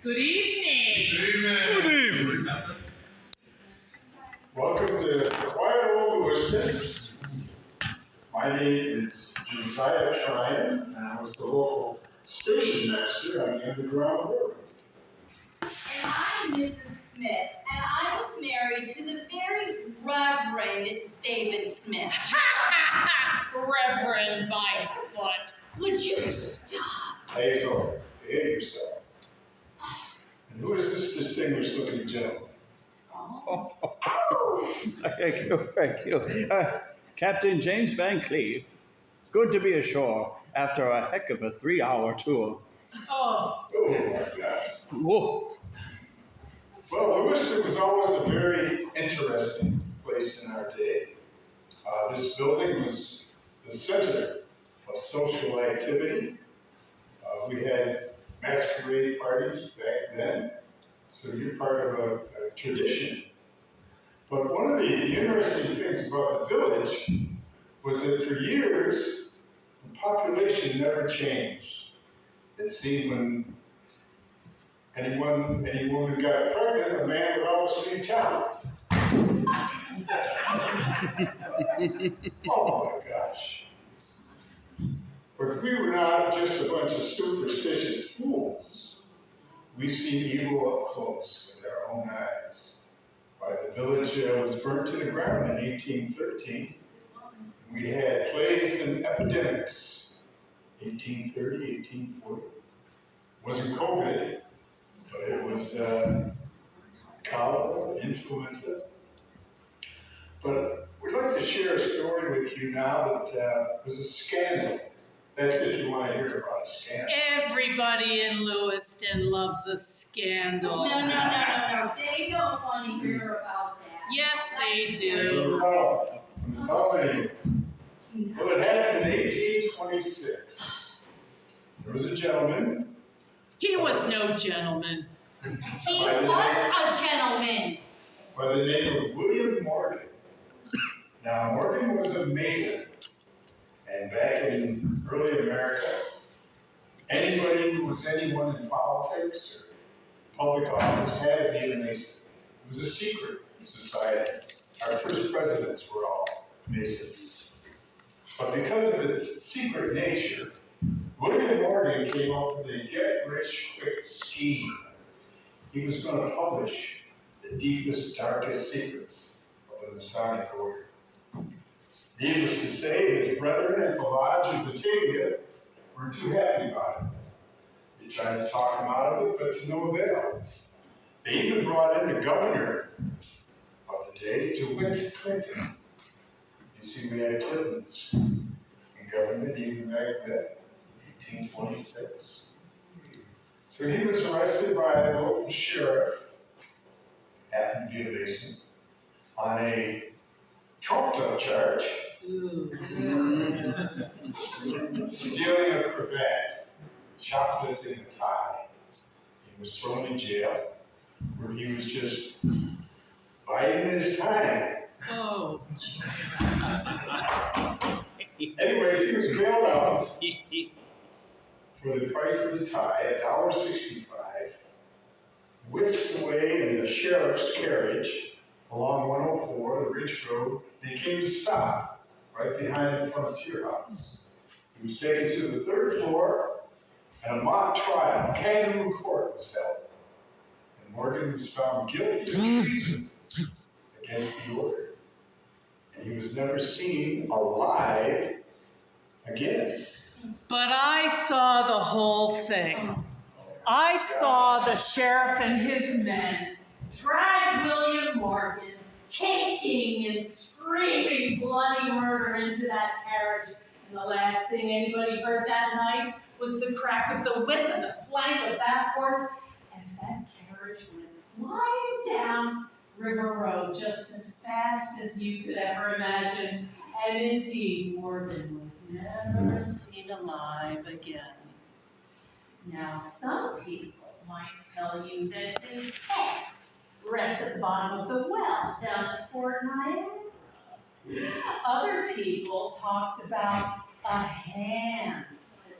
Good evening. Good evening. Welcome to quiet old Lewiston. My name is Josiah Tryon, and I was the local station master on the Underground Railroad. And I'm Mrs. Smith, and I was married to the very Reverend David Smith. Reverend my foot. Would you stop? Hey, so, behave yourself. And who is this distinguished looking gentleman? Thank you. Captain James Van Cleve. Good to be ashore after a heck of a 3-hour tour. Oh, Oh my gosh. Whoa. Well, Lewiston was always a very interesting place in our day. This building was the center of social activity. We had masquerade parties back then, so you're part of a tradition. But one of the interesting things about the village was that for years, the population never changed. It seemed when any woman got pregnant, a man would always be a child. Oh my gosh. But we were not just a bunch of superstitious fools. We've seen evil up close with our own eyes. Why, the village was burnt to the ground in 1813. We had plagues and epidemics. 1830, 1840. It wasn't COVID, but it was cholera, influenza. But we'd like to share a story with you now that was a scandal. That's if you want to hear about a scandal. everybody in Lewiston loves a scandal. No. They don't want to hear about that. Yes, they do. Well, it happened in 1826. There was a gentleman. He was no gentleman. He was a gentleman. By the name of William Morgan. Now, Morgan was a Mason. And back in early America, anybody who was anyone in politics or public office had to be a Mason. It was a secret society. Our first presidents were all Masons. But because of its secret nature, William Morgan came up with a get-rich-quick scheme. He was going to publish the deepest, darkest secrets of the Masonic order. Needless to say, his brethren at the Lodge of Batavia weren't too happy about it. They tried to talk him out of it, but to no avail. They even brought in the governor of the day, DeWitt Clinton. You see, we had Clintons in government even back then, 1826. So he was arrested by the local sheriff, happened to be a Mason, on a trumped-up charge. Stealing a cravat, shoplifting a tie. He was thrown in jail, where he was just biding his time. Oh. Anyways, he was bailed out for the price of the tie, $1.65, whisked away in the sheriff's carriage along 104, the Ridge Road, and he came to stop right behind the Frontier House. He was taken to the third floor, and a mock trial, kangaroo court, was held. And Morgan was found guilty of treason against the order. And he was never seen alive again. But I saw the whole thing. I saw the sheriff and his men drag William Morgan, kicking and screaming bloody murder into that carriage. And the last thing anybody heard that night was the crack of the whip and the flank of that horse as that carriage went flying down River Road just as fast as you could ever imagine. And indeed, Morgan was never seen alive again. Now, some people might tell you that his head rests at the bottom of the well down at Fort Niagara. Other people talked about a hand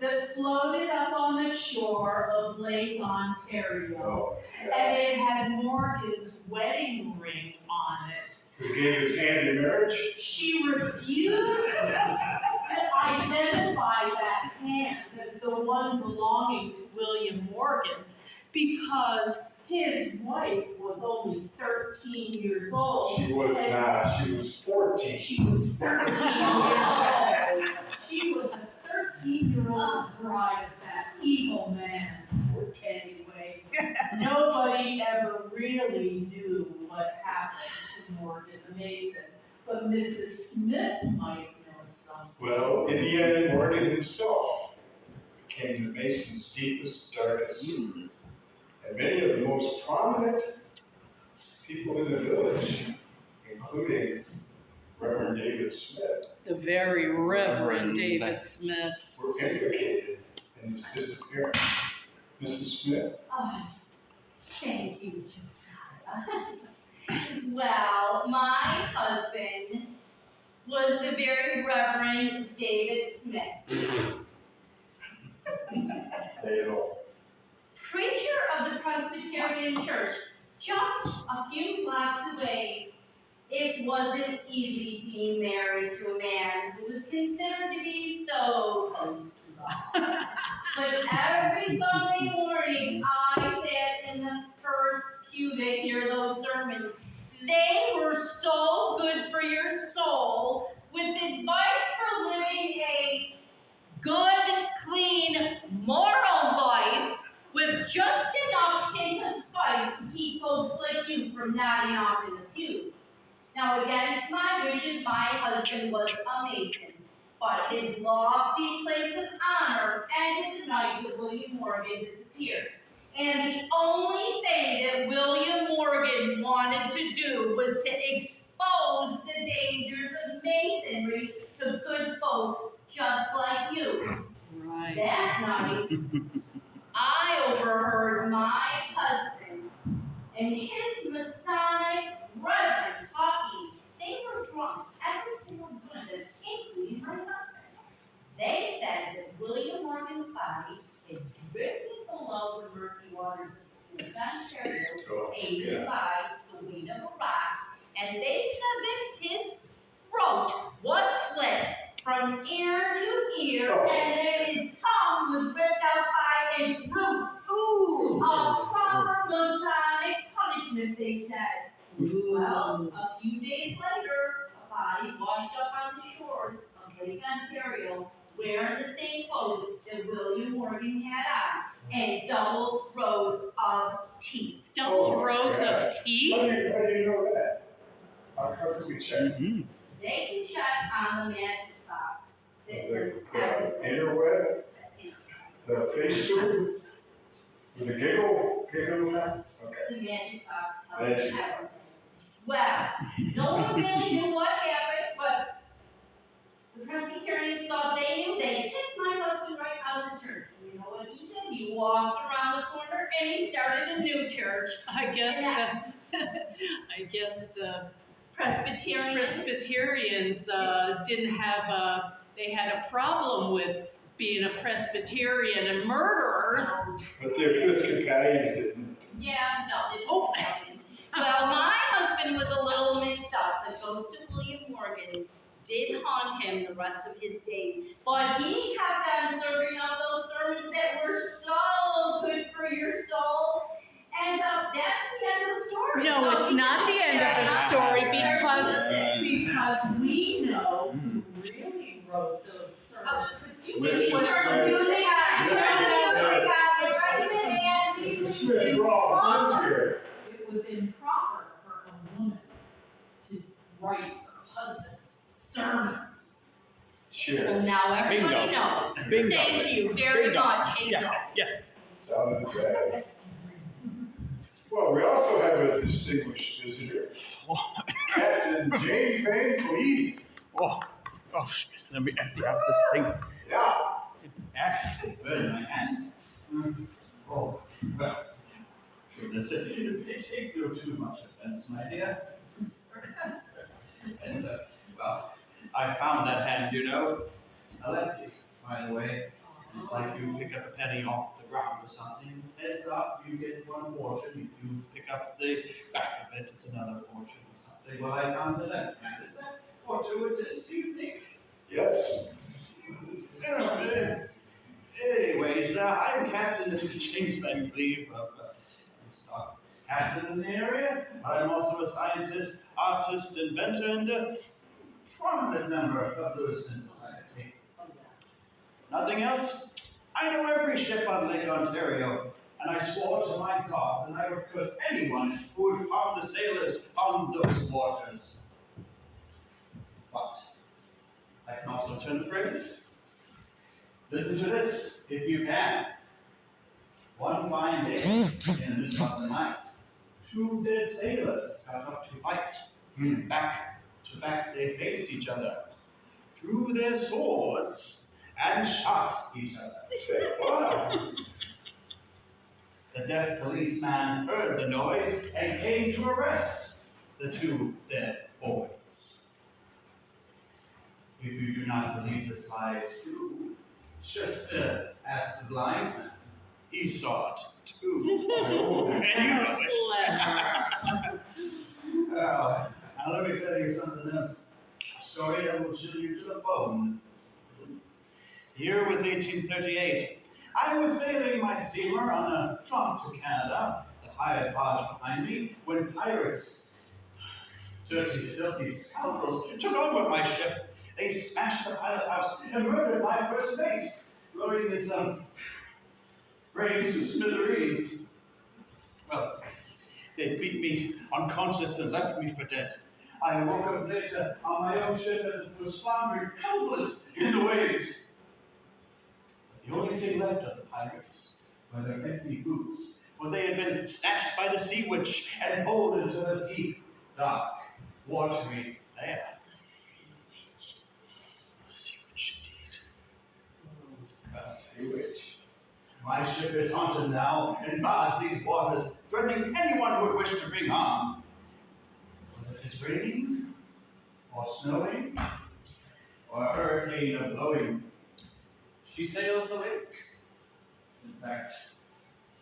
that floated up on the shore of Lake Ontario. Oh, And it had Morgan's wedding ring on it. who gave his hand in marriage? She refused to identify that hand as the one belonging to William Morgan because his wife was only 13 years old. She was not, she was 14. She was 13 years old. She was a 13-year-old bride of that evil man. Anyway, nobody ever really knew what happened to Morgan the Mason, but Mrs. Smith might know something. Well, in the end, Morgan himself became the Mason's deepest, darkest secret. And many of the most prominent people in the village, including Reverend David Smith, The very Reverend David Smith. were implicated in his disappearance. Mrs. Smith? Oh, thank you, Josiah. Well, my husband was the very Reverend David Smith, They know. preacher of the Presbyterian Church, just a few blocks away. It wasn't easy being married to a man who was considered to be so close to God. But every Sunday morning, I sat in the first pew to hear those sermons. They were so good for your soul, with advice for living a good, clean, moral life, with just enough hint of spice to keep folks like you from nodding off in the pews. Now, against my wishes, my husband was a Mason, but his lofty place of honor ended the night that William Morgan disappeared. And the only thing that William Morgan wanted to do was to expose the dangers of Masonry to good folks just like you. Right. That night, I overheard my husband and his Masonic brethren talking. They were drunk, every single one of them, including my husband. They said that William Morgan's body had drifted below the murky waters of Lake Ontario, aided by the weight of a rock, and they said that his throat was slit from ear to ear, and that his tongue was ripped out by its roots. Ooh, a proper Masonic punishment, they said. Well, a few days later, a body washed up on the shores of Lake Ontario, wearing the same clothes that William Morgan had on, and double rows of teeth. Double rows of How teeth? do you know that? How could we check? They can check on the magic box. That was The interweb, the face tube, with the giggle now? Okay. the magic box tells Magic. you everything. Well, no one really knew what happened, but the Presbyterians thought they knew. They kicked my husband right out of the church. And you know what he did? He walked around the corner and he started a new church. I guess the Presbyterians. Presbyterians didn't have they had a problem with being a Presbyterian and murderers. But the Episcopalians didn't. Yeah, no, they Oh. didn't. Well, my husband was a little mixed up. The ghost of William Morgan did haunt him the rest of his days, but he kept on serving up those sermons that were so good for your soul. And that's the end of the story. No, So it's we not can the just end carry of the on. story because Sermons. we know who really wrote those sermons. Which was Using our Yeah. Nancy. Mrs. Smith, you're all friends here. It was improper for a woman to write her husband's sermons. Sure. Well, now everybody Bingo. knows. Bingo. Thank you very Bingo. much, Hazel. Yeah, yes. Sounded bad. Well, we also have a distinguished visitor, Captain James Van Cleve. Oh, let me empty out this thing. Yeah. Actually, good in my hands. Oh, well, goodness, take no too much offense, my dear. And, well, I found that hand, you know. I left it, by the way. It's like you pick up a penny off the ground or something. It's heads up, you get one fortune. If you pick up the back of it, it's another fortune or something. Well, I found the left hand. Is that fortuitous, do you think? Yes. Anyways, I'm Captain James Van Cleve of stock captain in the area. I'm also a scientist, artist, inventor, and a prominent member of Lewiston society. Nothing else? I know every ship on Lake Ontario, and I swore to my God that I would curse anyone who would harm the sailors on those waters. But I can also turn the phrase. Listen to this, if you can. One fine day, in the middle of the night, two dead sailors got up to fight. Back to back they faced each other, drew their swords, and shot each other. Wow. The deaf policeman heard the noise and came to arrest the two dead boys. If you do not believe this lie is true, just ask the blind man. He saw it too. And you know it. Well, now let me tell you something else. A story that will chill you to the bone. The year was 1838. I was sailing my steamer on a trunk to Canada, the hired barge behind me, when pirates, dirty, filthy scoundrels, took over my ship. They smashed the pilot house and murdered my first mate, blowing his brains to smithereens. Well, they beat me unconscious and left me for dead. I woke up later on my own ship as it was floundering helpless in the waves. The only thing left of the pirates were their empty boots, for they had been snatched by the sea witch and pulled into a deep, dark, watery lair. The sea witch. The sea witch, indeed. Sea witch. My ship is haunted now and bars these waters, threatening anyone who would wish to bring harm. Whether it is raining, or snowing, or a hurricane or blowing, she sails the lake. In fact,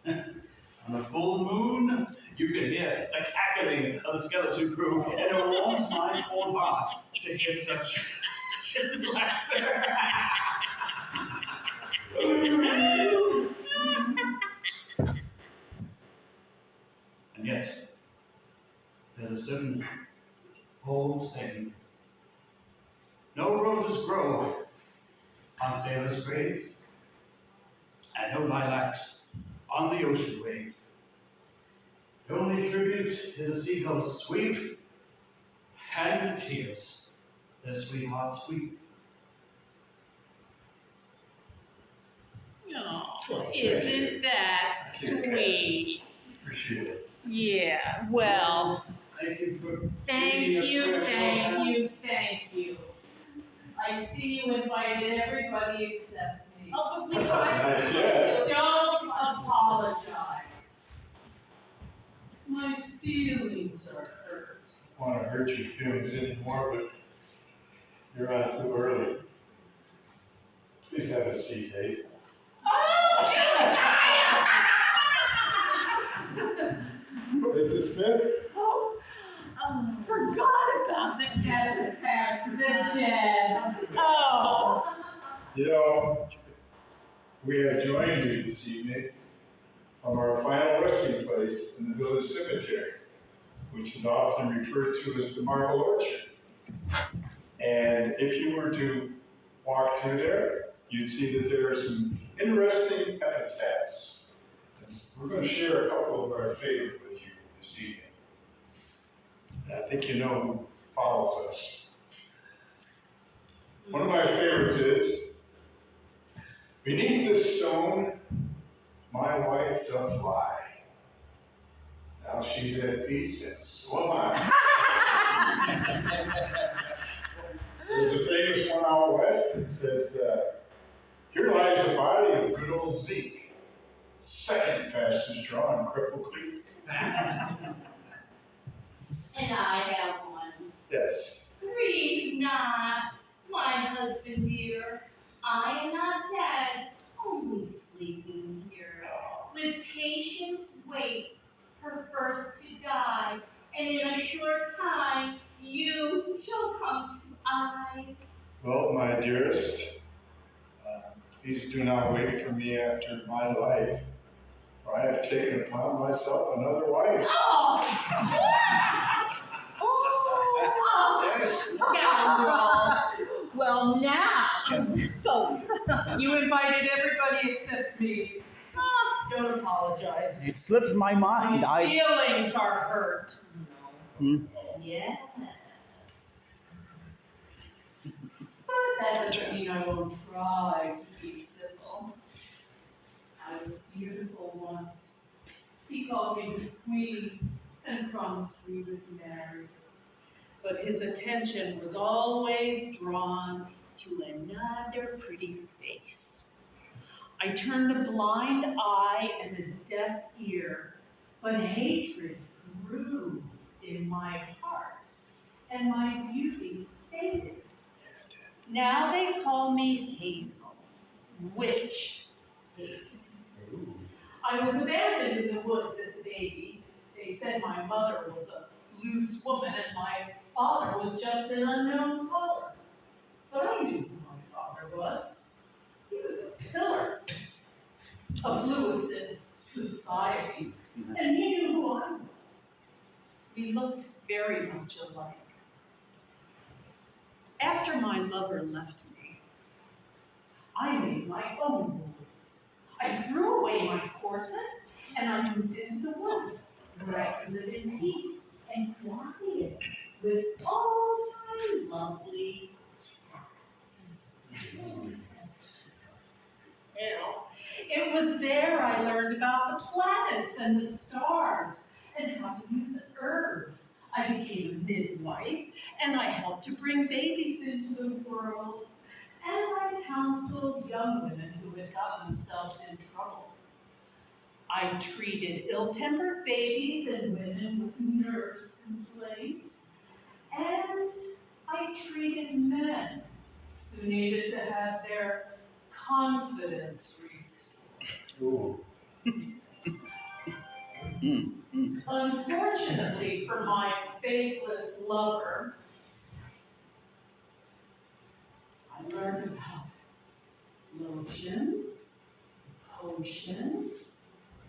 on a full moon, you can hear the cackling of the skeleton crew, and it warms my cold heart to hear such laughter. And yet, there's a certain old saying: no roses grow on sailor's grave, and no lilacs on the ocean wave. The only tribute is a seagull's sweep, and the tears their sweethearts weep. Oh, isn't that sweet? Appreciate it. Yeah, well, Thank you for thank reading us you, for a thank short you, thank you. I see you invited everybody except me. Oh, but we tried to. Yeah. Don't apologize. My feelings are hurt. I don't want to hurt your feelings anymore, but you're on too early. Please have a seat, Hazel. Oh, Mrs. Smith? Oh, forgot about the cat attacks, the dead. Oh. You know, we have joined you this evening from our final resting place in the village cemetery, which is often referred to as the Marble Orchard. And if you were to walk through there, you'd see that there are some interesting epitaphs. We're going to share a couple of our favorite with you this evening. I think you know who follows us. One of my favorites is, beneath this stone, my wife doth lie. Now she's at peace, and so am I. There's a famous one out west that says, here lies the body of good old Zeke, second fastest draw in Cripple Creek. And I have one. Yes. Grieve not, my husband dear. I am not dead, her first to die, and in a short time you shall come to I. Well, my dearest, please do not wait for me after my life, for I have taken upon myself another wife. Oh, what? Oh, scoundrel. Well, now, so you invited everybody except me. Don't apologize. It slipped my mind. My feelings are hurt. Yes. But that doesn't mean I won't try to be civil. I was beautiful once. He called me his queen and promised we would marry. But his attention was always drawn to another pretty face. I turned a blind eye and a deaf ear, but hatred grew in my heart, and my beauty faded. Now they call me Hazel, Witch Hazel. I was abandoned in the woods as a baby. They said my mother was a loose woman and my father was just an unknown color. But I knew who my father was. He was a pillar of Lewiston society, and he knew who I was. We looked very much alike. After my lover left me, I made my own rules. I threw away my corset and I moved into the woods where I could live in peace and quiet with all my lovely cats. It was there I learned about the planets and the stars and how to use herbs. I became a midwife and I helped to bring babies into the world. And I counseled young women who had gotten themselves in trouble. I treated ill-tempered babies and women with nervous complaints. And I treated men who needed to have their confidence restored. Unfortunately for my faithless lover, I learned about lotions, potions,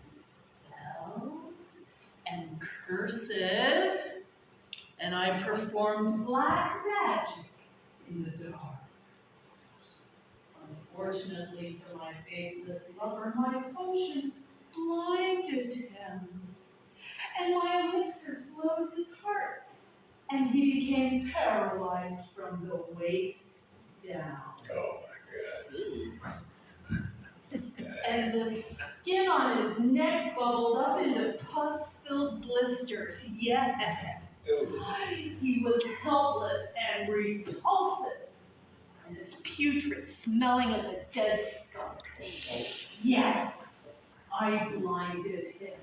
spells, and curses, and I performed black magic in the dark. Unfortunately for my faithless lover, my potion blinded him, and my elixir slowed his heart, and he became paralyzed from the waist down. Oh my And the skin on his neck bubbled up into pus-filled blisters. Yes. He was helpless and repulsive, and as putrid, smelling as a dead skunk. Yes, I blinded him.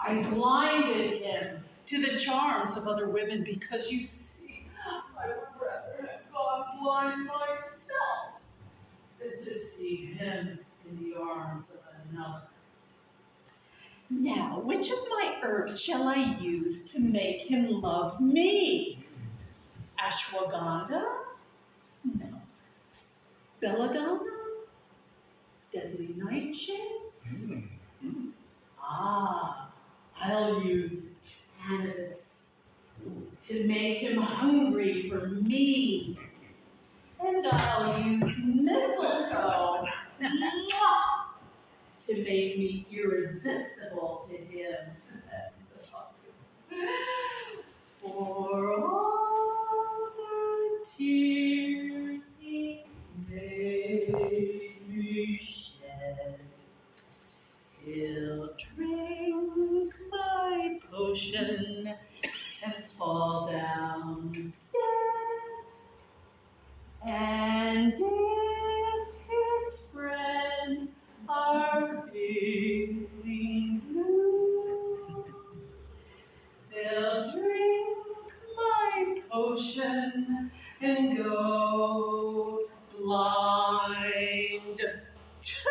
I blinded him to the charms of other women because, you see, I would rather have gone blind myself than to see him in the arms of another. Now, which of my herbs shall I use to make him love me? Ashwagandha? No. Belladonna? Deadly nightshade? Ah, I'll use cannabis to make him hungry for me. And I'll use mistletoe to make me irresistible to him. That's the thought. For all the tears he made me shed, he'll drink my potion and fall down dead. And if his friends are feeling blue, they'll drink my potion and go blind too.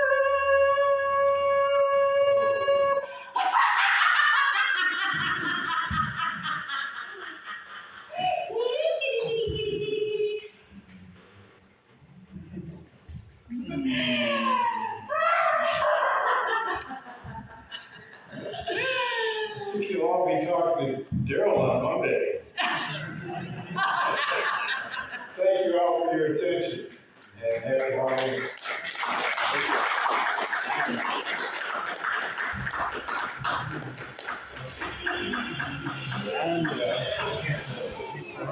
I'll be talking to Daryl on Monday. Thank you all for your attention, and happy holidays.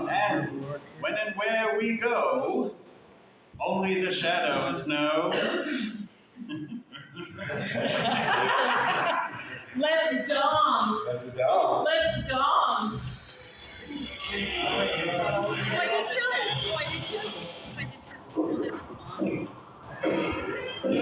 And when and where we go, only the shadows know. Let's dance. That's the dog. Let's dance. Wait,